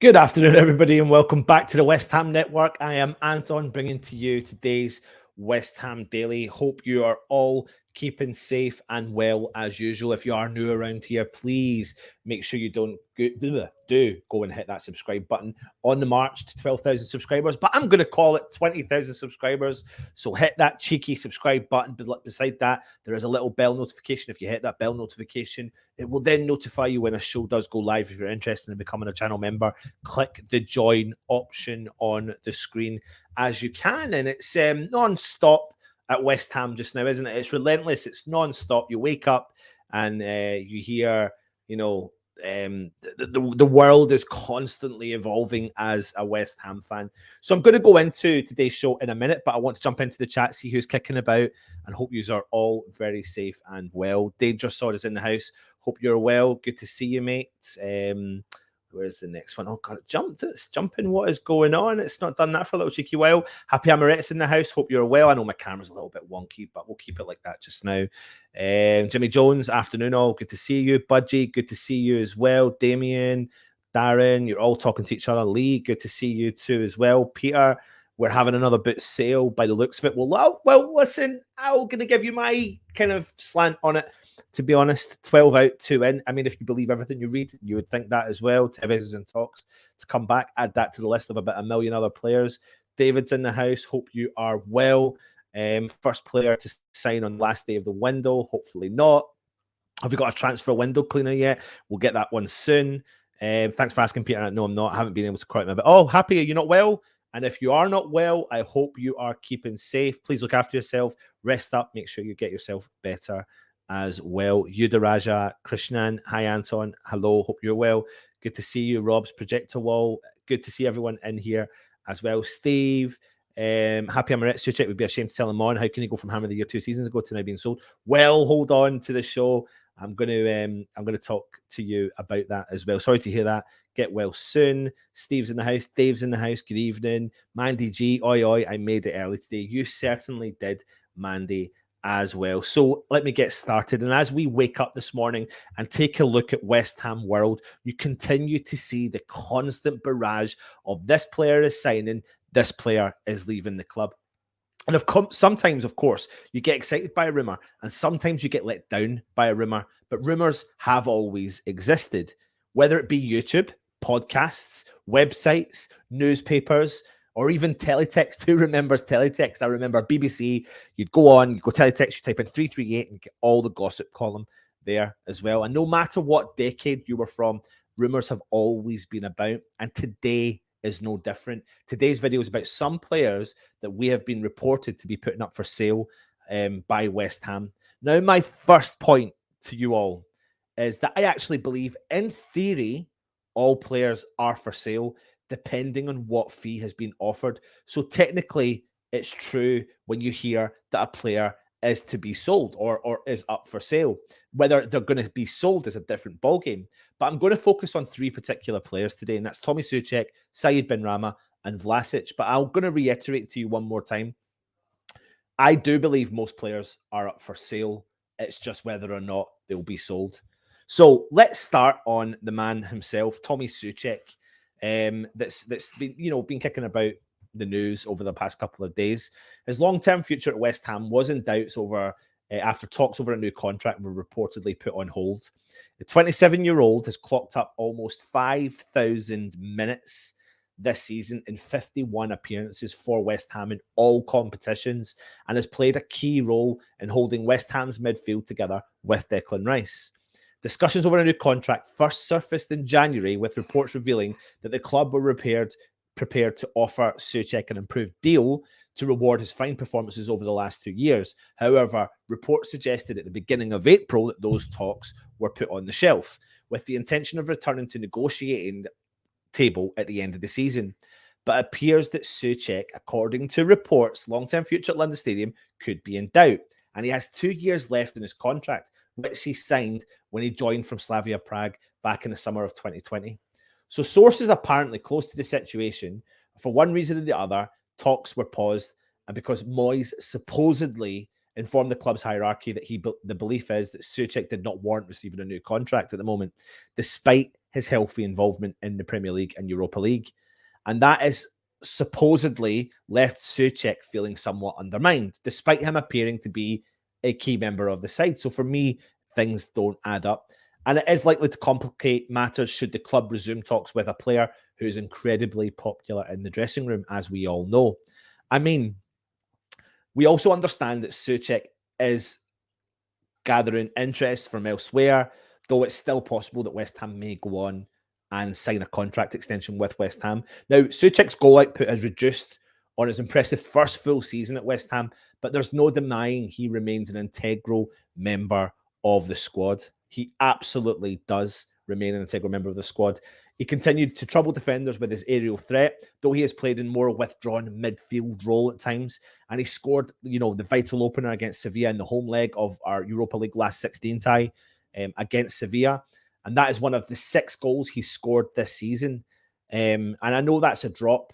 Good afternoon, everybody, and welcome back to the West Ham Network. I am Anton, bringing to you today's West Ham Daily. Hope you are all keeping safe and well as usual. If you are new around here, please make sure you do go and hit that subscribe button on the march to 12,000 subscribers. But I'm going to call it 20,000 subscribers. So hit that cheeky subscribe button. But beside that, there is a little bell notification. If you hit that bell notification, it will then notify you when a show does go live. If you're interested in becoming a channel member, click the join option on the screen as you can. And it's non-stop at West Ham just now, isn't it? It's relentless. It's non-stop. You wake up and you hear, the world is constantly evolving as a West Ham fan. So I'm going to go into today's show in a minute, but I want to jump into the chat, see who's kicking about, and hope you are all very safe and well. Dangerous Sword is in the house. Hope you're well. Good to see you, mate. Where's the next one? Oh, God, it jumped. It's jumping. What is going on? It's not done that for a little cheeky while. Happy Amaret's in the house. Hope you're well. I know my camera's a little bit wonky, but we'll keep it like that just now. Jimmy Jones, afternoon all. Good to see you. Budgie, good to see you as well. Damien, Darren, you're all talking to each other. Lee, good to see you too as well. Peter, we're having another boot sale by the looks of it. Well, listen, I'm going to give you my kind of slant on it. To be honest, 12 out, 2 in. I mean, if you believe everything you read, you would think that as well. Tevez in talks to come back. Add that to the list of about 1 million other players. David's in the house. Hope you are well. First player to sign on the last day of the window. Hopefully not. Have we got a transfer window cleaner yet? We'll get that one soon. Thanks for asking, Peter. No, I'm not. I haven't been able to correct my bit. Oh, Happy, are you not well? And if you are not well, I hope you are keeping safe. Please look after yourself. Rest up. Make sure you get yourself better as well. Yudaraja Krishnan. Hi, Anton. Hello. Hope you're well. Good to see you. Rob's Projector Wall. Good to see everyone in here as well. Steve. Happy Amaret. Soucek would be ashamed to sell him on. How can he go from Hammer of the Year 2 seasons ago to now being sold? Well, hold on to the show. I'm going to talk to you about that as well. Sorry to hear that. Get well soon. Steve's in the house. Dave's in the house. Good evening. Mandy G. Oi. I made it early today. You certainly did, Mandy, as well. So let me get started. And as we wake up this morning and take a look at West Ham World, you continue to see the constant barrage of this player is signing, this player is leaving the club. And sometimes, of course, you get excited by a rumor, and sometimes you get let down by a rumor. But rumors have always existed, whether it be YouTube, podcasts, websites, newspapers, or even teletext. Who remembers teletext? I remember BBC. You'd go on, you go teletext, you type in 338 and get all the gossip column there as well. And no matter what decade you were from, rumors have always been about. And today is no different. Today's video is about some players that we have been reported to be putting up for sale by West Ham. Now, my first point to you all is that I actually believe, in theory, all players are for sale, depending on what fee has been offered. So technically, it's true when you hear that a player is to be sold or is up for sale. Whether they're going to be sold is a different ballgame. But I'm going to focus on 3 particular players today, and that's Tommy Soucek, Said Benrahma, and Vlasic. But I'm going to reiterate to you one more time. I do believe most players are up for sale. It's just whether or not they'll be sold. So let's start on the man himself, Tommy Soucek. That's been kicking about the news over the past couple of days. His long-term future at West Ham was in doubts after talks over a new contract were reportedly put on hold. The 27-year-old has clocked up almost 5,000 minutes this season in 51 appearances for West Ham in all competitions, and has played a key role in holding West Ham's midfield together with Declan Rice. Discussions over a new contract first surfaced in January, with reports revealing that the club were prepared to offer Soucek an improved deal to reward his fine performances over the last 2 years. However, reports suggested at the beginning of April that those talks were put on the shelf, with the intention of returning to negotiating table at the end of the season. But it appears that Soucek, according to reports, long-term future at London Stadium could be in doubt, and he has 2 years left in his contract, which he signed when he joined from Slavia Prague back in the summer of 2020. So sources apparently close to the situation, for one reason or the other, talks were paused, and because Moyes supposedly informed the club's hierarchy that the belief is that Soucek did not warrant receiving a new contract at the moment, despite his healthy involvement in the Premier League and Europa League. And that is supposedly left Soucek feeling somewhat undermined, despite him appearing to be a key member of the side. So for me, things don't add up. And it is likely to complicate matters should the club resume talks with a player who is incredibly popular in the dressing room, as we all know. I mean, we also understand that Soucek is gathering interest from elsewhere, though it's still possible that West Ham may go on and sign a contract extension with West Ham. Now, Soucek's goal output has reduced on his impressive first full season at West Ham, but there's no denying he remains an integral member of the squad. He absolutely does remain an integral member of the squad. He continued to trouble defenders with his aerial threat, though he has played in more withdrawn midfield role at times. And he scored, the vital opener against Sevilla in the home leg of our Europa League last 16 tie against Sevilla. And that is one of the 6 goals he scored this season. And I know that's a drop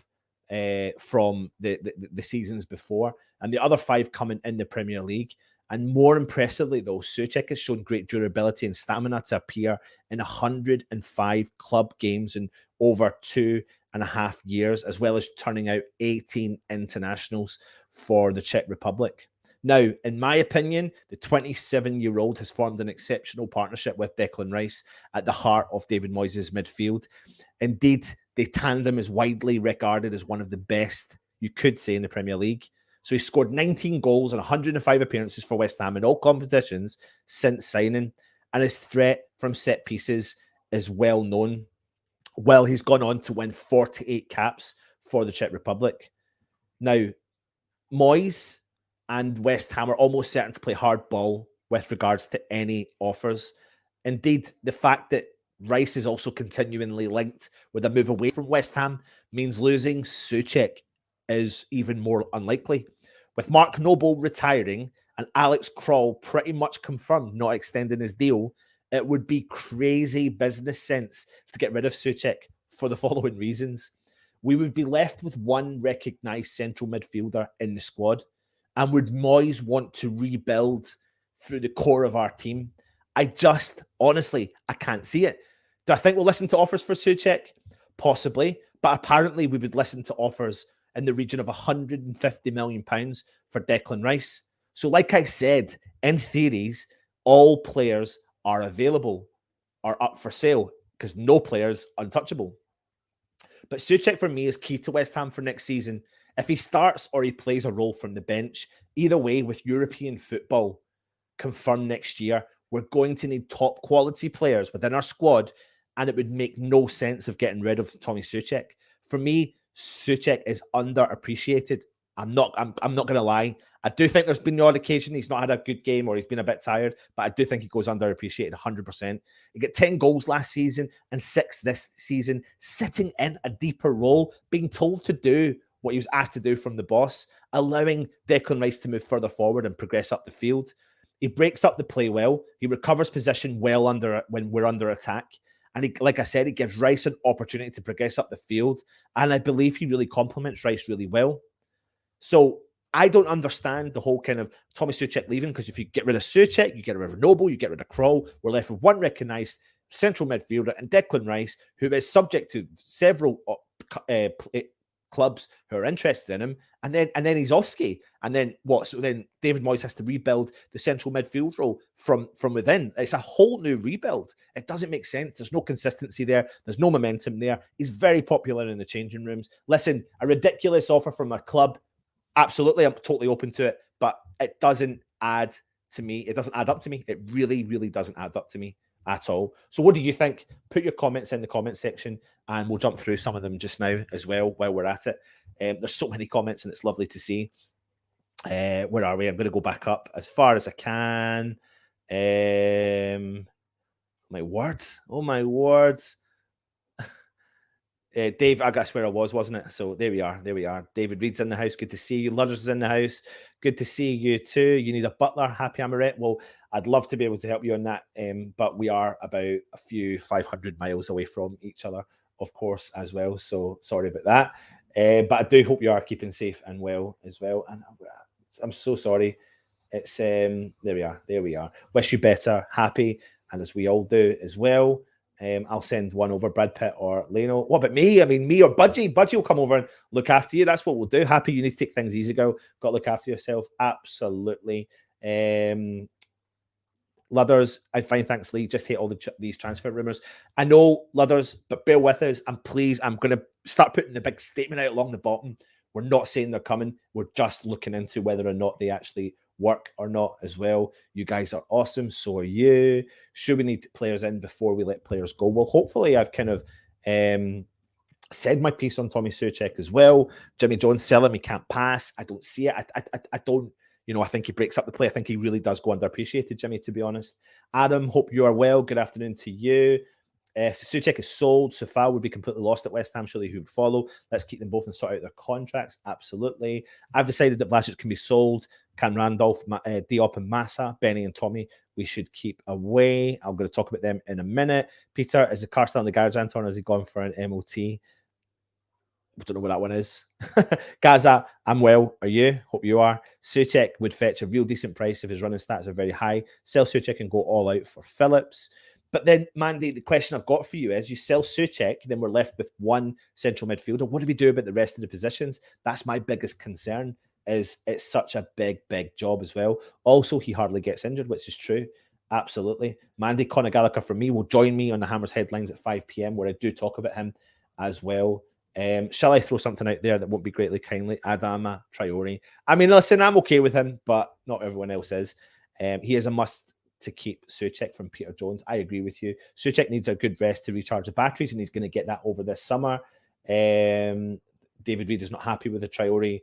from the seasons before. And the other 5 coming in the Premier League. And more impressively, though, Soucek has shown great durability and stamina to appear in 105 club games in over 2.5 years, as well as turning out 18 internationals for the Czech Republic. Now, in my opinion, the 27-year-old has formed an exceptional partnership with Declan Rice at the heart of David Moyes' midfield. Indeed, the tandem is widely regarded as one of the best, you could say, in the Premier League. So he scored 19 goals and 105 appearances for West Ham in all competitions since signing. And his threat from set pieces is well known. Well, he's gone on to win 48 caps for the Czech Republic. Now, Moyes and West Ham are almost certain to play hardball with regards to any offers. Indeed, the fact that Rice is also continually linked with a move away from West Ham means losing Soucek is even more unlikely. With Mark Noble retiring and Alex Krul pretty much confirmed not extending his deal, it would be crazy business sense to get rid of Soucek for the following reasons. We would be left with one recognised central midfielder in the squad. And would Moyes want to rebuild through the core of our team? Honestly, I can't see it. Do I think we'll listen to offers for Soucek? Possibly. But apparently we would listen to offers in the region of £150 million for Declan Rice. So like I said, in theories, all players are available, are up for sale, because no player's untouchable. But Soucek for me is key to West Ham for next season. If he starts or he plays a role from the bench, either way, with European football confirmed next year, we're going to need top quality players within our squad, and it would make no sense of getting rid of Tommy Soucek. For me, Soucek is underappreciated. I'm not going to lie. I do think there's been the odd occasion he's not had a good game or he's been a bit tired, but I do think he goes underappreciated 100%. He got 10 goals last season and 6 this season, sitting in a deeper role, being told to do what he was asked to do from the boss, allowing Declan Rice to move further forward and progress up the field. He breaks up the play well. He recovers position well when we're under attack. And he, like I said, he gives Rice an opportunity to progress up the field. And I believe he really complements Rice really well. So I don't understand the whole kind of Tommy Soucek leaving, because if you get rid of Soucek, you get rid of Noble, you get rid of Krul, we're left with one recognised central midfielder and Declan Rice, who is subject to several clubs who are interested in him, and then he's off ski, and then what? So then David Moyes has to rebuild the central midfield role from within. It's a whole new rebuild. It doesn't make sense. There's no consistency there. There's no momentum there. He's very popular in the changing rooms. Listen, a ridiculous offer from a club. Absolutely, I'm totally open to it, but it doesn't add to me. It doesn't add up to me. It really, really doesn't add up to me at all. So what do you think? Put your comments in the comment section and we'll jump through some of them just now as well while we're at it. There's so many comments and it's lovely to see. Where are we? I'm going to go back up as far as I can. My word. Oh, my words. Dave, I guess where I was, wasn't it? So there we are. There we are. David Reed's in the house. Good to see you. Ludders is in the house. Good to see you too. You need a butler. Happy Amaret. Well, I'd love to be able to help you on that. But we are about a few 500 miles away from each other, of course, as well. So sorry about that. But I do hope you are keeping safe and well as well. And I'm so sorry. It's there we are. There we are. Wish you better. Happy. And as we all do as well. I'll send one over, Brad Pitt or Leno. What about me? I mean, me or Budgie? Budgie will come over and look after you. That's what we'll do. Happy, you need to take things easy, girl. Got to look after yourself. Absolutely. Luthers, I find thanks, Lee. Just hate all these transfer rumors. I know, Luthers, but bear with us. And please, I'm going to start putting the big statement out along the bottom. We're not saying they're coming. We're just looking into whether or not they actually work or not as well. You guys are awesome. So are you. Should we need players in before we let players go? Well, hopefully I've kind of said my piece on Tommy Soucek as well. Jimmy Jones selling, he can't pass. I don't see it. I don't. You know, I think he breaks up the play. I think he really does go underappreciated, Jimmy, to be honest. Adam, hope you are well. Good afternoon to you. If Soucek is sold, Safal would be completely lost at West Ham. Surely he would follow. Let's keep them both and sort out their contracts. Absolutely. I've decided that Vlasic can be sold. Can Randolph, Diop and Massa, Benny and Tommy, we should keep away. I'm going to talk about them in a minute. Peter, is the car still in the garage, Anton, or has he gone for an MOT? I don't know what that one is. Gaza, I'm well. Are you? Hope you are. Soucek would fetch a real decent price if his running stats are very high. Sell Soucek and go all out for Phillips. But then, Mandy, the question I've got for you is, you sell Soucek, then we're left with one central midfielder. What do we do about the rest of the positions? That's my biggest concern, is it's such a big, big job as well. Also, he hardly gets injured, which is true. Absolutely. Mandy, Conor Gallagher for me will join me on the Hammers headlines at 5 p.m, where I do talk about him as well. Shall I throw something out there that won't be greatly kindly? Adama Traore. I mean, listen, I'm okay with him, but not everyone else is. He is a must to keep Soucek from Peter Jones. I agree with you. Soucek needs a good rest to recharge the batteries, and he's going to get that over this summer. David Reid is not happy with the Traore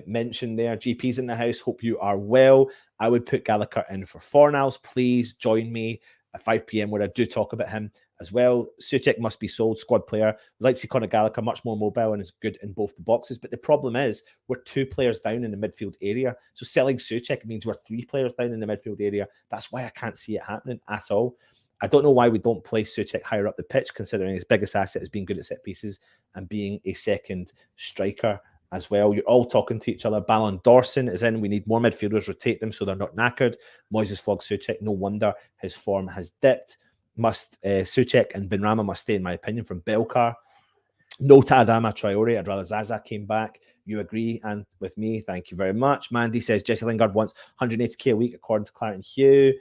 mention there. GP's in the house. Hope you are well. I would put Gallagher in for Fornals. Please join me at 5 p.m, where I do talk about him as well. Soucek must be sold, squad player. We'd like to see Conor Gallagher much more mobile and is good in both the boxes. But the problem is we're 2 players down in the midfield area. So selling Soucek means we're 3 players down in the midfield area. That's why I can't see it happening at all. I don't know why we don't play Soucek higher up the pitch, considering his biggest asset is being good at set pieces and being a second striker as well. You're all talking to each other. Ballon Dawson is in. We need more midfielders. Rotate them so they're not knackered. Moises flogged Soucek. No wonder his form has dipped. Soucek and Benrahma must stay, in my opinion, from Belcar. No to Adama Traore. I'd rather Zaza came back. You agree and with me? Thank you very much. Mandy says Jesse Lingard wants 180k a week, according to Clarence Hugh.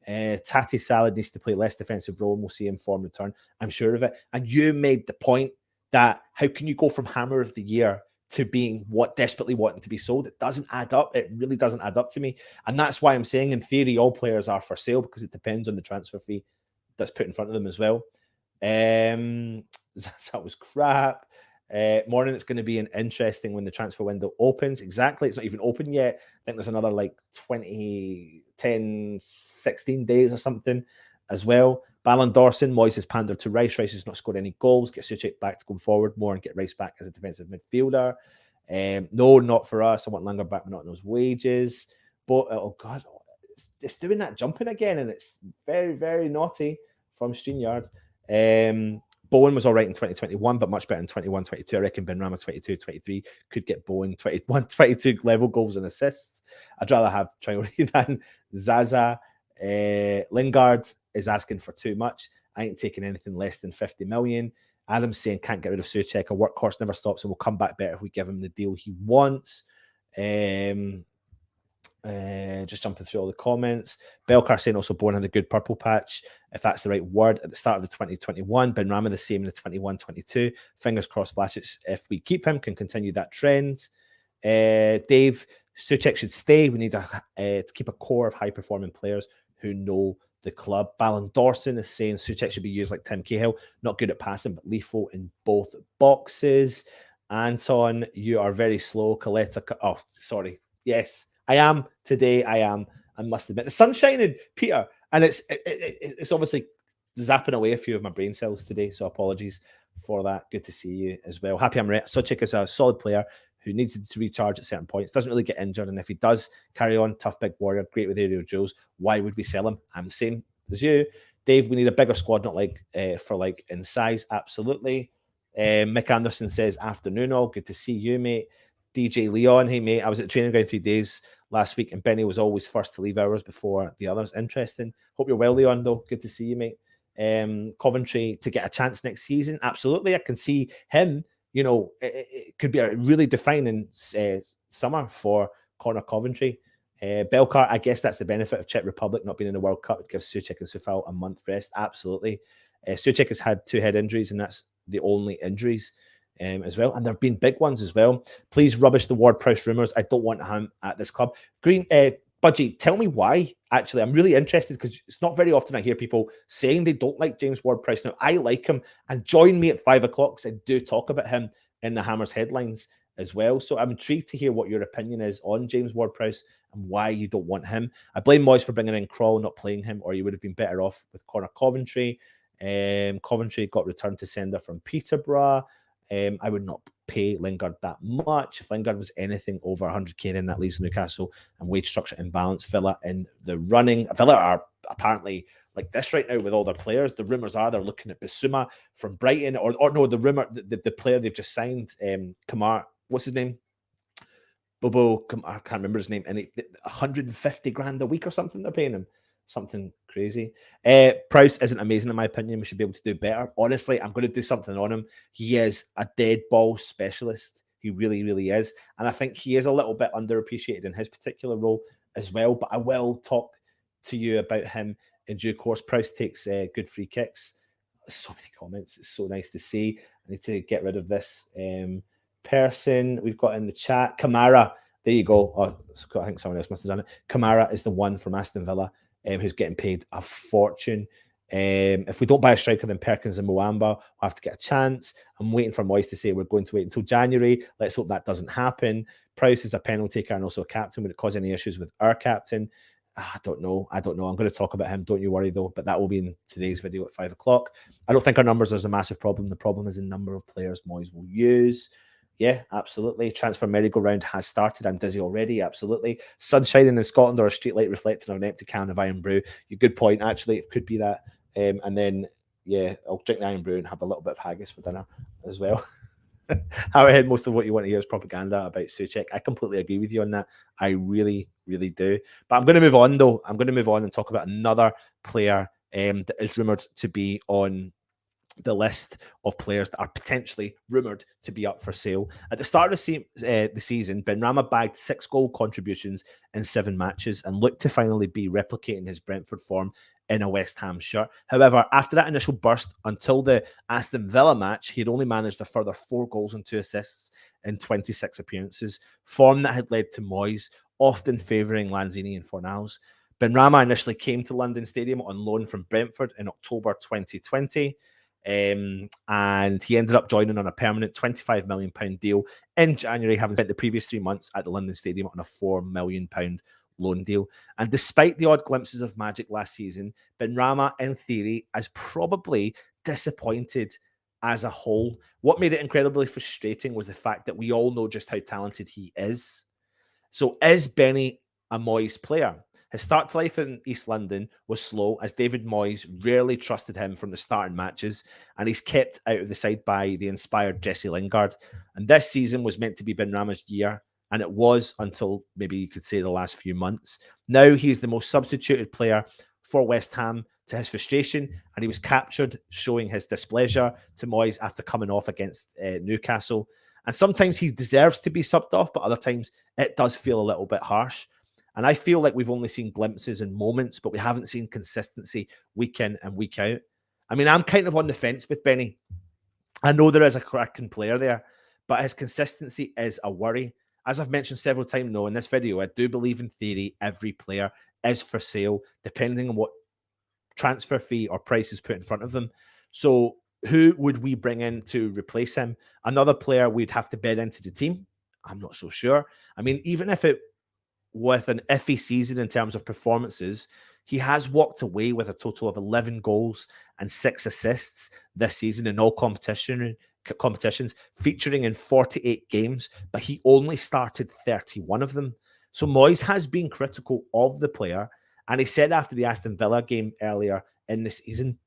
Tati Salad needs to play less defensive role, and we'll see him form return. I'm sure of it. And you made the point that how can you go from Hammer of the Year to being desperately wanting to be sold? It doesn't add up. It really doesn't add up to me. And that's why I'm saying, in theory, all players are for sale, because it depends on the transfer fee that's put in front of them as well. That was crap. Morning, it's going to be an interesting when the transfer window opens. Exactly. It's not even open yet. I think there's another like 16 days or something as well. Ballon Dawson, Moyes has pandered to Rice. Rice has not scored any goals. Get Soucek back to going forward more and get Rice back as a defensive midfielder. No, not for us. I want Langer back, but not in those wages. But, oh God, it's doing that jumping again, and it's very, very naughty from StreamYard. Bowen was all right in 2021, but much better in 21-22. I reckon Benrahma 22-23 could get Bowen 21-22 level goals and assists. I'd rather have Traore than Zaza. Lingard is asking for too much. I ain't taking anything less than 50 million. Adam's saying can't get rid of Soucek. A workhorse never stops and will come back better if we give him the deal he wants. Just jumping through all the comments. Belcar saying also Bowen had a good purple patch, if that's the right word, at the start of the 2021. Benrahma the same in the 21-22. Fingers crossed Vlasic, if we keep him, can continue that trend. Dave, Soucek should stay. We need to keep a core of high-performing players who know the club. Ballon Dawson is saying Soucek should be used like Tim Cahill. Not good at passing, but lethal in both boxes. Anton, you are very slow. Coletta, oh, sorry. Yes, I am today. I am. I must admit, the sun's shining, Peter, and it's obviously zapping away a few of my brain cells today. So apologies for that. Good to see you as well. Happy I'm right. Soucek is a solid player who needs to recharge at certain points. Doesn't really get injured, and if he does carry on, tough big warrior, great with aerial duels. Why would we sell him? I'm the same as you, Dave. We need a bigger squad, not like for like in size. Absolutely. Mick Anderson says afternoon all. Good to see you, mate. DJ Leon, hey mate, I was at the training ground 3 days last week, and Benny was always first to leave hours before the others. Interesting. Hope you're well, Leon, though. Good to see you, mate. Coventry to get a chance next season? Absolutely. I can see him, it could be a really defining summer for Connor Coventry. Belcar, I guess that's the benefit of Czech Republic not being in the World Cup. It gives Soucek and Soufal a month rest. Absolutely. Soucek has had 2 head injuries, and that's the only injuries as well. And there have been big ones as well. Please rubbish the Ward-Prowse rumours. I don't want him at this club. Green, Budgie, tell me why. Actually, I'm really interested because it's not very often I hear people saying they don't like James Ward-Prowse. Now, I like him, and join me at 5 o'clock because I do talk about him in the Hammers headlines as well. So I'm intrigued to hear what your opinion is on James Ward-Prowse and why you don't want him. I blame Moyes for bringing in Krall, not playing him, or you would have been better off with Connor Coventry. Coventry got returned to sender from Peterborough. I would not pay Lingard that much. If Lingard was anything over 100k, then that leaves Newcastle and wage structure imbalance. Villa in the running. Villa are apparently like this right now with all their players. The rumours are they're looking at Bissouma from Brighton, or no, the rumour, the player they've just signed, Kamar, what's his name? Bobo, I can't remember his name, and 150 grand a week or something they're paying him. Something crazy. Prowse isn't amazing in my opinion. We should be able to do better. Honestly, I'm going to do something on him. He is a dead ball specialist. He really, really is. And I think he is a little bit underappreciated in his particular role as well. But I will talk to you about him in due course. Prowse takes good free kicks. So many comments. It's so nice to see. I need to get rid of this person we've got in the chat. Kamara. There you go. Oh, I think someone else must have done it. Kamara is the one from Aston Villa. Who's getting paid a fortune. If we don't buy a striker, then Perkins and Muamba will have to get a chance. I'm waiting for Moyes to say we're going to wait until January. Let's hope that doesn't happen. Prowse is a penalty taker and also a captain. Would it cause any issues with our captain? I don't know. I'm going to talk about him. Don't you worry, though. But that will be in today's video at 5 o'clock. I don't think our numbers is a massive problem. The problem is the number of players Moyes will use. Yeah, absolutely. Transfer merry-go-round has started. I'm dizzy already. Absolutely. Sun shining in Scotland or a streetlight reflecting on an empty can of Iron Brew. Good point. Actually, it could be that. And then, yeah, I'll drink the Iron Brew and have a little bit of haggis for dinner as well. However, most of what you want to hear is propaganda about Soucek. I completely agree with you on that. I really, really do. But I'm going to move on, though. I'm going to move on and talk about another player that is rumoured to be on the list of players that are potentially rumoured to be up for sale. At the start of the season, Benrahma bagged 6 goal contributions in 7 matches and looked to finally be replicating his Brentford form in a West Ham shirt. However, after that initial burst until the Aston Villa match, he had only managed a further 4 goals and 2 assists in 26 appearances, form that had led to Moyes often favouring Lanzini and Fornals. Benrahma initially came to London Stadium on loan from Brentford in October 2020. And he ended up joining on a permanent £25 million deal in January, having spent the previous 3 months at the London Stadium on a £4 million loan deal. And despite the odd glimpses of magic last season, Benrahma, in theory, is probably disappointed as a whole. What made it incredibly frustrating was the fact that we all know just how talented he is. So is Benny a Moyes player? His start to life in East London was slow, as David Moyes rarely trusted him from the starting matches, and he's kept out of the side by the inspired Jesse Lingard. And this season was meant to be Benrahma's year, and it was until maybe you could say the last few months. Now he's the most substituted player for West Ham, to his frustration, and he was captured showing his displeasure to Moyes after coming off against Newcastle. And sometimes he deserves to be subbed off, but other times it does feel a little bit harsh. And I feel like we've only seen glimpses and moments, but we haven't seen consistency week in and week out. I mean, I'm kind of on the fence with Benny. I know there is a cracking player there, but his consistency is a worry. As I've mentioned several times now in this video, I do believe in theory every player is for sale, depending on what transfer fee or price is put in front of them. So who would we bring in to replace him? Another player we'd have to bid into the team? I'm not so sure. I mean, even if it with an iffy season in terms of performances, he has walked away with a total of 11 goals and 6 assists this season in all competitions, featuring in 48 games, but he only started 31 of them. So Moyes has been critical of the player, and he said after the Aston Villa game earlier in the season,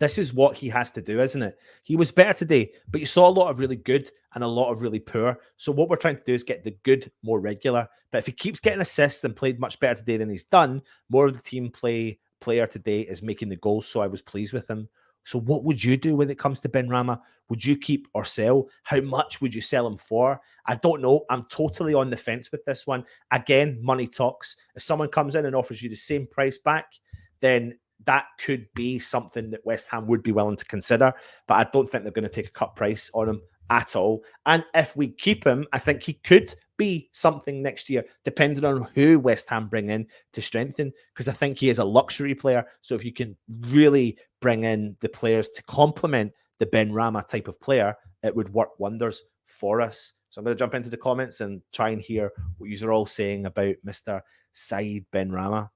this is what he has to do, isn't it? He was better today, but you saw a lot of really good and a lot of really poor. So what we're trying to do is get the good more regular. But if he keeps getting assists and played much better today than he's done, more of the team play player today is making the goals, so I was pleased with him. So what would you do when it comes to Benrahma? Would you keep or sell? How much would you sell him for? I don't know. I'm totally on the fence with this one. Again, money talks. If someone comes in and offers you the same price back, then that could be something that West Ham would be willing to consider. But I don't think they're going to take a cut price on him at all. And if we keep him, I think he could be something next year, depending on who West Ham bring in to strengthen, because I think he is a luxury player. So if you can really bring in the players to complement the Benrahma type of player, it would work wonders for us. So I'm going to jump into the comments and try and hear what you are all saying about Mr. Said Benrahma.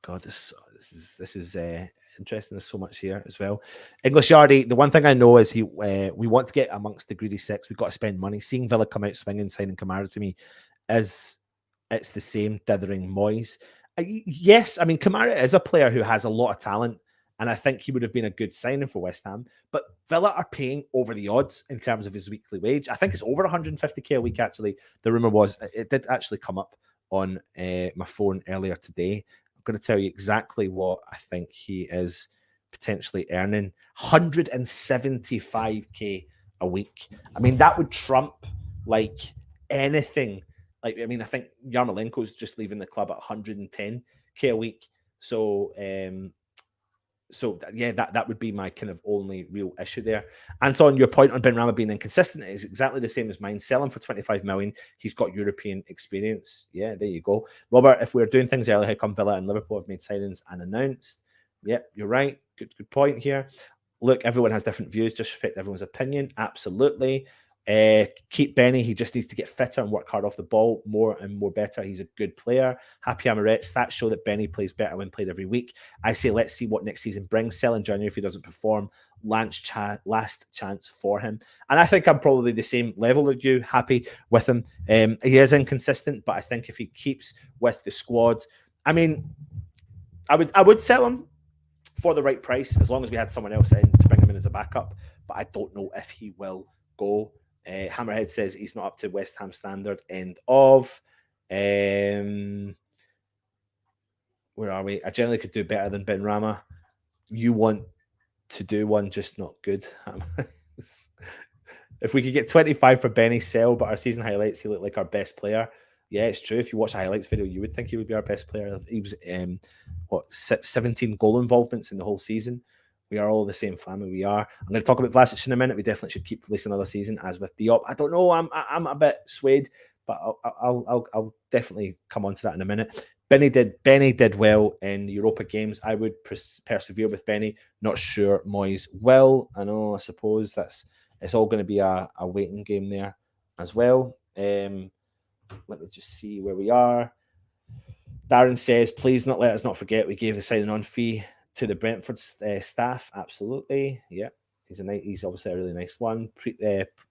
God, this is interesting. There's so much here as well. English Yardy, the one thing I know is we want to get amongst the greedy six. We've got to spend money. Seeing Villa come out swinging, signing Kamara to me, it's the same dithering Moyes. Yes, I mean, Kamara is a player who has a lot of talent, and I think he would have been a good signing for West Ham. But Villa are paying over the odds in terms of his weekly wage. I think it's over 150k a week, actually. The rumour was, it did actually come up on my phone earlier today. I'm going to tell you exactly what I think he is potentially earning. 175k a week. I mean, that would trump like anything. Like, I mean, I think Yarmolenko's just leaving the club at 110k a week. So, yeah, that would be my kind of only real issue there. Anton, your point on Benrahma being inconsistent is exactly the same as mine. Sell him for 25 million. He's got European experience. Yeah, there you go. Robert, if we're doing things early, how come Villa and Liverpool have made signings and announced? Yep, you're right. Good point here. Look, everyone has different views. Just respect everyone's opinion. Absolutely. Keep Benny. He just needs to get fitter and work hard off the ball more and more better. He's a good player. Happy Amaret. Stats show that Benny plays better when played every week. I say let's see what next season brings. Sell in January if he doesn't perform. Last chance for him. And I think I'm probably the same level as you. Happy with him. He is inconsistent, but I think if he keeps with the squad, I mean, I would sell him for the right price as long as we had someone else in to bring him in as a backup. But I don't know if he will go. Hammerhead says he's not up to West Ham standard. End of. Where are we? I generally could do better than Benrahma. You want to do one, just not good. If we could get 25 for Benny, sell, but our season highlights, he looked like our best player. Yeah, it's true. If you watch the highlights video, you would think he would be our best player. He was, 17 goal involvements in the whole season. We are all the same family. We are. I'm going to talk about Vlasic in a minute. We definitely should keep releasing another season, as with Diop. I don't know. I'm a bit swayed, but I'll definitely come on to that in a minute. Benny did well in the Europa games. I would persevere with Benny. Not sure Moyes will. I know. I suppose it's all going to be a waiting game there as well. Let me just see where we are. Darren says, please let us not forget we gave the signing on fee to the Brentford staff. Absolutely. Yeah. He's obviously a really nice one.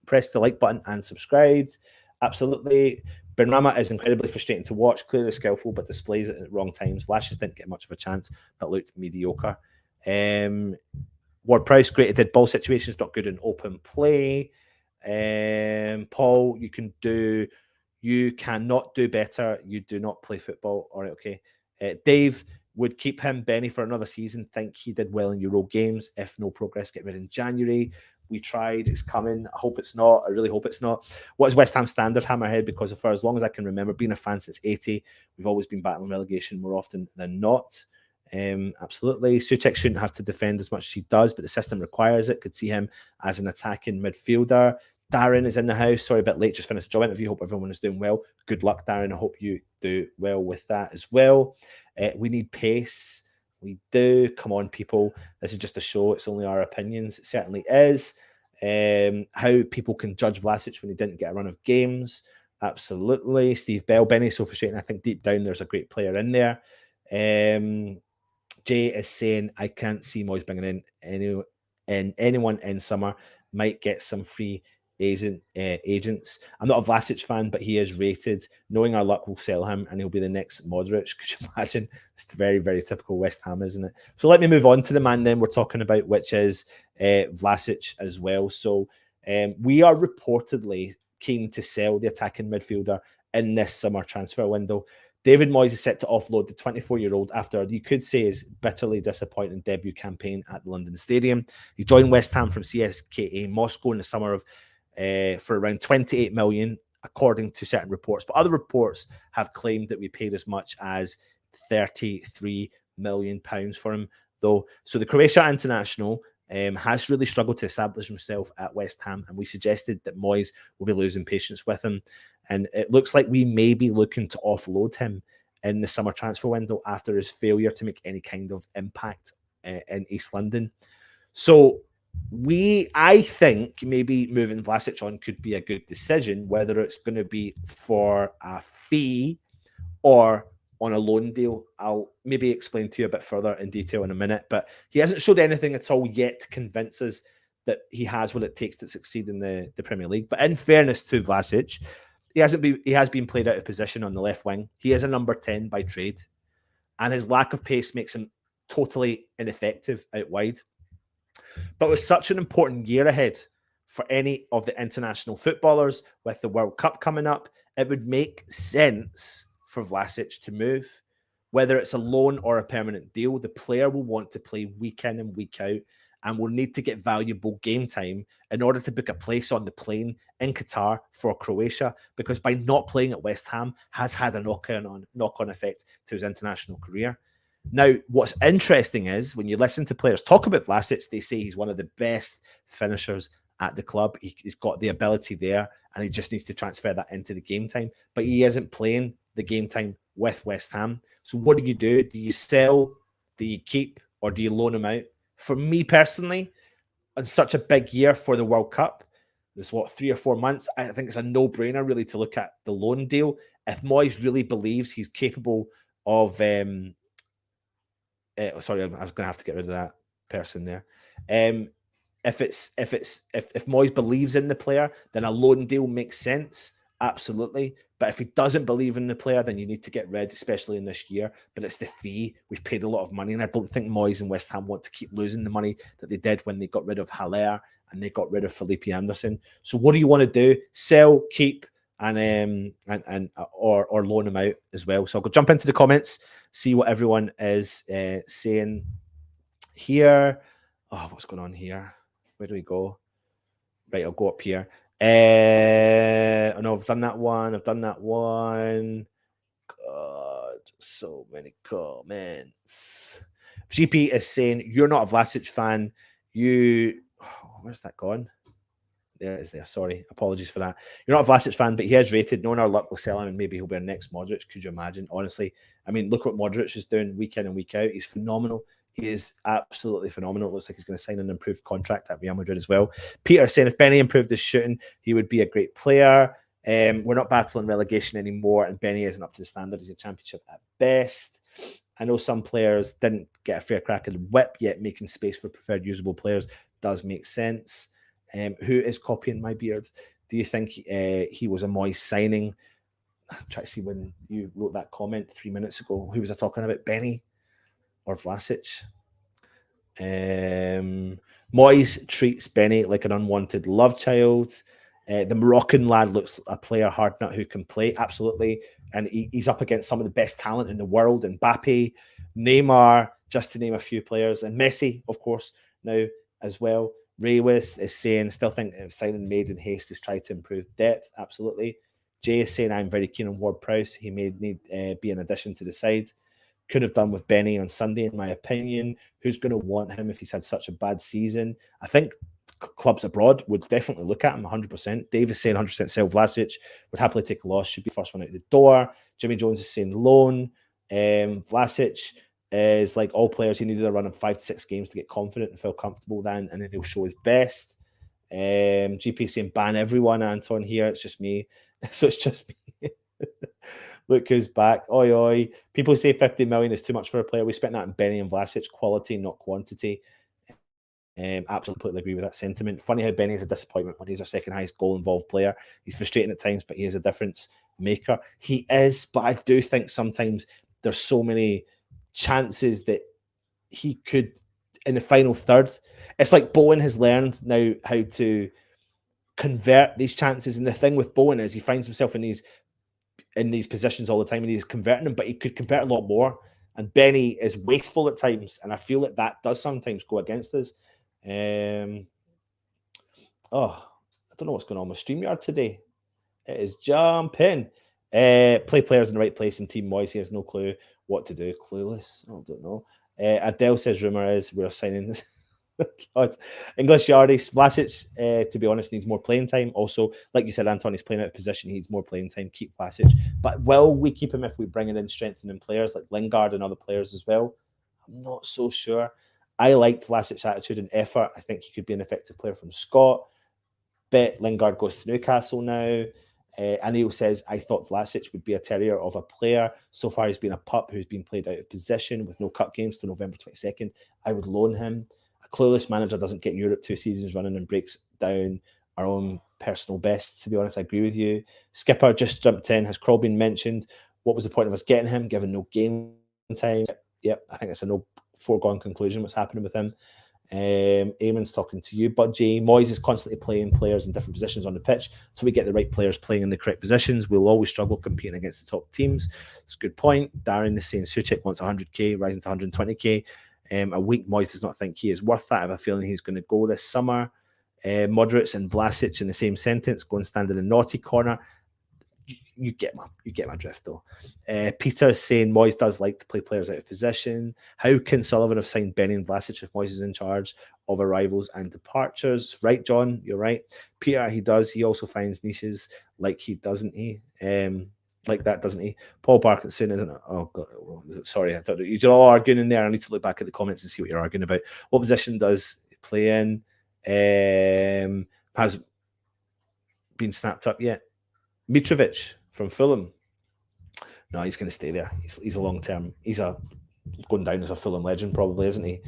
Press the like button and subscribe. Absolutely. Benrahma is incredibly frustrating to watch. Clearly skillful, but displays it at the wrong times. Flashes didn't get much of a chance, but looked mediocre. Ward Prowse, great. It did ball situations, not good in open play. Paul, you cannot do better. You do not play football. All right, okay. Dave, would keep him. Benny for another season. Think he did well in Euro games. If no progress, get rid in January. We tried. It's coming. I hope it's not. I really hope it's not. What is West Ham standard? Hammerhead, because for as long as I can remember, being a fan since 80, we've always been battling relegation more often than not. Absolutely. Soucek shouldn't have to defend as much as he does, but the system requires it. Could see him as an attacking midfielder. Darren is in the house. Sorry, a bit late. Just finished a job interview. Hope everyone is doing well. Good luck, Darren. I hope you do well with that as well. We need pace. We do. Come on, people. This is just a show. It's only our opinions. It certainly is. How people can judge Vlasic when he didn't get a run of games. Absolutely. Steve Bell. Benny, so frustrating. I think deep down there's a great player in there. Jay is saying, I can't see Moyes bringing in anyone in summer. Might get some free agents. I'm not a Vlasic fan, but he is rated. Knowing our luck, we'll sell him and he'll be the next Modric. Could you imagine? It's very, very typical West Ham, isn't it? So let me move on to the man then we're talking about, which is Vlasic as well. So we are reportedly keen to sell the attacking midfielder in this summer transfer window. David Moyes is set to offload the 24-year-old after you could say his bitterly disappointing debut campaign at the London Stadium. He joined West Ham from CSKA Moscow in the summer of for around 28 million, according to certain reports. But other reports have claimed that we paid as much as 33 million pounds for him, though. So the Croatia international has really struggled to establish himself at West Ham, and we suggested that Moyes will be losing patience with him. And it looks like we may be looking to offload him in the summer transfer window after his failure to make any kind of impact in East London. So I think maybe moving Vlasic on could be a good decision, whether it's going to be for a fee or on a loan deal. I'll maybe explain to you a bit further in detail in a minute, but he hasn't showed anything at all yet to convince us that he has what it takes to succeed in the Premier League. But in fairness to Vlasic, he has been played out of position on the left wing. He is a number 10 by trade, and his lack of pace makes him totally ineffective out wide. But with such an important year ahead for any of the international footballers, with the World Cup coming up, it would make sense for Vlasic to move. Whether it's a loan or a permanent deal, the player will want to play week in and week out and will need to get valuable game time in order to book a place on the plane in Qatar for Croatia, because by not playing at West Ham has had a knock-on effect to his international career. Now, what's interesting is when you listen to players talk about Vlasic, they say he's one of the best finishers at the club. He's got the ability there, and he just needs to transfer that into the game time. But he isn't playing the game time with West Ham. So what do? Do you sell? Do you keep? Or do you loan him out? For me personally, in such a big year for the World Cup, there's 3 or 4 months, I think it's a no-brainer really to look at the loan deal. If Moyes really believes he's capable of... sorry, I was going to have to get rid of that person there. If Moyes believes in the player, then a loan deal makes sense, absolutely. But if he doesn't believe in the player, then you need to get rid, especially in this year. But it's the fee. We've paid a lot of money, and I don't think Moyes and West Ham want to keep losing the money that they did when they got rid of Haller and they got rid of Felipe Anderson. So what do you want to do? Sell, keep, and or loan him out as well. So I'll go jump into the comments, see what everyone is saying here. Oh, what's going on here? Where do we go? Right, I'll go up here. I know I've done that one. God, so many comments. GP is saying you're not a Vlasic fan. Where's that gone? There it is there. Sorry. Apologies for that. You're not a Vlasic fan, but he is rated. Knowing our luck will sell him and maybe he'll be our next Modric. Could you imagine? Honestly, I mean, look what Modric is doing week in and week out. He's phenomenal. He is absolutely phenomenal. It looks like he's going to sign an improved contract at Real Madrid as well. Peter saying if Benny improved his shooting, he would be a great player. We're not battling relegation anymore, and Benny isn't up to the standard. He's a championship at best. I know some players didn't get a fair crack at the whip yet. Making space for preferred usable players does make sense. Who is copying my beard? Do you think he was a Moyes signing? I'm trying to see when you wrote that comment 3 minutes ago. Who was I talking about? Benny or Vlasic? Moyes treats Benny like an unwanted love child. The Moroccan lad looks a player hard nut who can play, absolutely. And he's up against some of the best talent in the world. Mbappe, Neymar, just to name a few players. And Messi, of course, now as well. Raywis is saying, still think signing made in haste is trying to improve depth. Absolutely. Jay is saying, I'm very keen on Ward-Prowse. He may need be an addition to the side. Could have done with Benny on Sunday, in my opinion. Who's going to want him if he's had such a bad season? I think clubs abroad would definitely look at him 100%. Dave is saying 100% sell Vlasic. Would happily take a loss. Should be first one out the door. Jimmy Jones is saying loan. Vlasic is like all players. He needed a run of 5 to 6 games to get confident and feel comfortable then, and then he'll show his best. GP saying ban everyone, Anton, here. It's just me. So it's just me. Look who's back. Oi, oi. People say 50 million is too much for a player. We spent that in Benny and Vlasic. Quality, not quantity. Absolutely agree with that sentiment. Funny how Benny is a disappointment when he's our second highest goal-involved player. He's frustrating at times, but he is a difference maker. He is, but I do think sometimes there's so many chances that he could, in the final third, it's like Bowen has learned now how to convert these chances. And the thing with Bowen is he finds himself in these in these positions all the time, and he's converting them, but he could convert a lot more. And Benny is wasteful at times, and I feel that does sometimes go against us. I don't know what's going on with StreamYard today. It is jumping. Play players in the right place, and Team Moise has no clue what to do. Clueless. I don't know. Adele says rumor is we're signing. God. English Yardie, Vlasic, to be honest, needs more playing time. Also, like you said, Anton is playing out of position. He needs more playing time. Keep Vlasic. But will we keep him if we bring in strengthening players like Lingard and other players as well? I'm not so sure. I liked Vlasic's attitude and effort. I think he could be an effective player from Scott. Bet Lingard goes to Newcastle now. Anil says, I thought Vlasic would be a terrier of a player. So far, he's been a pup who's been played out of position with no cup games till November 22nd. I would loan him. A clueless manager doesn't get Europe 2 seasons running and breaks down our own personal best. To be honest, I agree with you. Skipper just jumped in. Has Kroll been mentioned? What was the point of us getting him, given no game time? Yep, I think it's a no foregone conclusion what's happening with him. Eamon's talking to you, Budgie. Moyes is constantly playing players in different positions on the pitch, so we get the right players playing in the correct positions. We'll always struggle competing against the top teams. It's a good point. Darren is saying Soucek wants 100k, rising to 120k. A week Moyes does not think he is worth that. I have a feeling he's going to go this summer. Moderates and Vlasic in the same sentence, go and stand in the naughty corner. You get my drift though. Peter is saying Moyes does like to play players out of position. How can Sullivan have signed Benny and Vlasic if Moyes is in charge of arrivals and departures? Right, John, you're right. Peter, he does. He also finds niches like he doesn't he? Like that, doesn't he? Paul Parkinson, isn't it? Oh God, sorry, I thought you're all arguing in there. I need to look back at the comments and see what you're arguing about. What position does he play in? Has been snapped up yet? Mitrovic from Fulham. No, he's going to stay there. He's a long term. He's going down as a Fulham legend, probably, isn't he?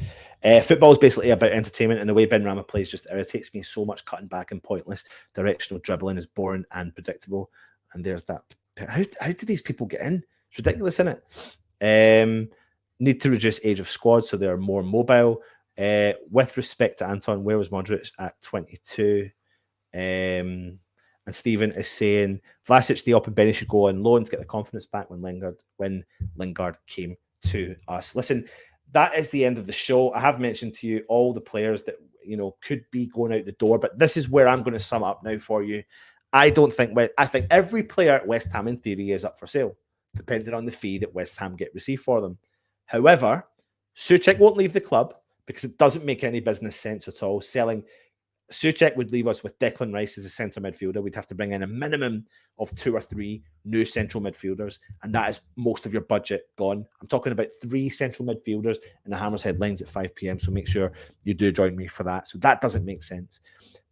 Football is basically about entertainment, and the way Benrahma plays just irritates me so much. Cutting back and pointless directional dribbling is boring and predictable. And there's that. How do these people get in? It's ridiculous, isn't it? Need to reduce age of squad so they're more mobile. With respect to Anton, where was Modric at 22? And Stephen is saying Vlasic, Diop, and Benny should go on loan to get the confidence back when Lingard came to us. Listen, that is the end of the show. I have mentioned to you all the players that could be going out the door, but this is where I'm going to sum up now for you. I think every player at West Ham in theory is up for sale, depending on the fee that West Ham get received for them. However, Soucek won't leave the club because it doesn't make any business sense at all. Selling Soucek would leave us with Declan Rice as a centre midfielder. We'd have to bring in a minimum of 2 or 3 new central midfielders, and that is most of your budget gone. I'm talking about 3 central midfielders in the Hammers headlines at 5 p.m, so make sure you do join me for that. So that doesn't make sense.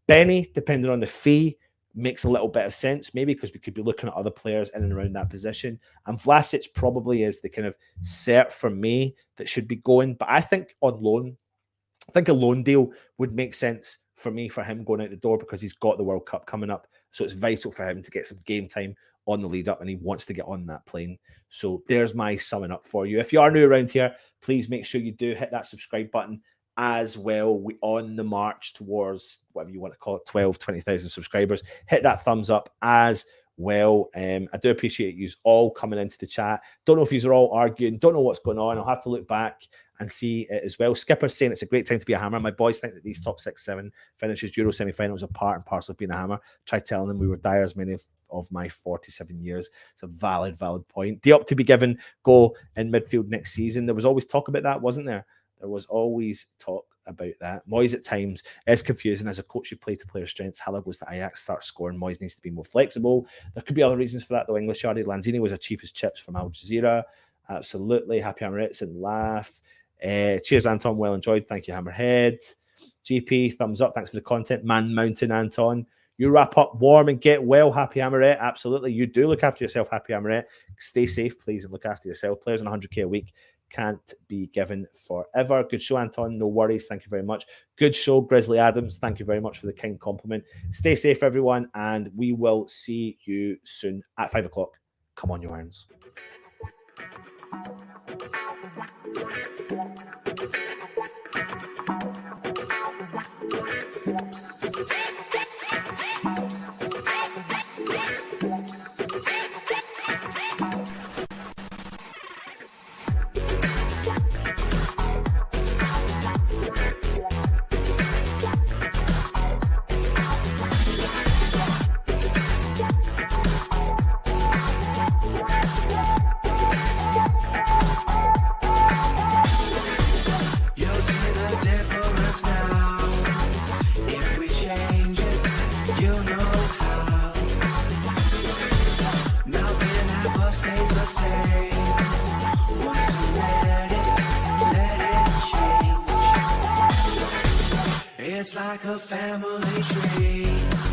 Benny, depending on the fee, makes a little bit of sense, maybe because we could be looking at other players in and around that position. And Vlasic probably is the kind of cert for me that should be going. But I think on loan, a loan deal would make sense for me, for him going out the door, because he's got the World Cup coming up. So it's vital for him to get some game time on the lead up, and he wants to get on that plane. So there's my summing up for you. If you are new around here, please make sure you do hit that subscribe button as well. We on the march towards whatever you want to call it, 12, 20,000 subscribers. Hit that thumbs up as well. I do appreciate you all coming into the chat. Don't know if you are all arguing. Don't know what's going on. I'll have to look back and see it as well. Skipper's saying it's a great time to be a Hammer. My boys think that these top 6, 7 finishes Euro semi-finals are part and parcel of being a Hammer. Try telling them we were dire as many of my 47 years. It's a valid point. Diop to be given go in midfield next season. There was always talk about that, wasn't there? There was always talk about that. Moyes at times is confusing. As a coach, you play to player strengths. Haller goes to Ajax, starts scoring. Moyes needs to be more flexible. There could be other reasons for that, though. English Yardie, Lanzini was a cheap as chips from Al Jazeera. Absolutely. Happy Hammerettes and laugh. Cheers, Anton. Well enjoyed. Thank you, Hammerhead. GP, thumbs up. Thanks for the content. Man Mountain, Anton. You wrap up warm and get well. Happy Hammerette. Absolutely. You do look after yourself. Happy Hammerette. Stay safe, please, and look after yourself. Players on 100k a week can't be given forever. Good show, Anton. No worries. Thank you very much. Good show, Grizzly Adams. Thank you very much for the kind compliment. Stay safe, everyone, and we will see you soon at 5 o'clock. Come on, you irons. difference now. If we change it, you know how. Nothing ever stays the same. Once you let it change. It's like a family tree.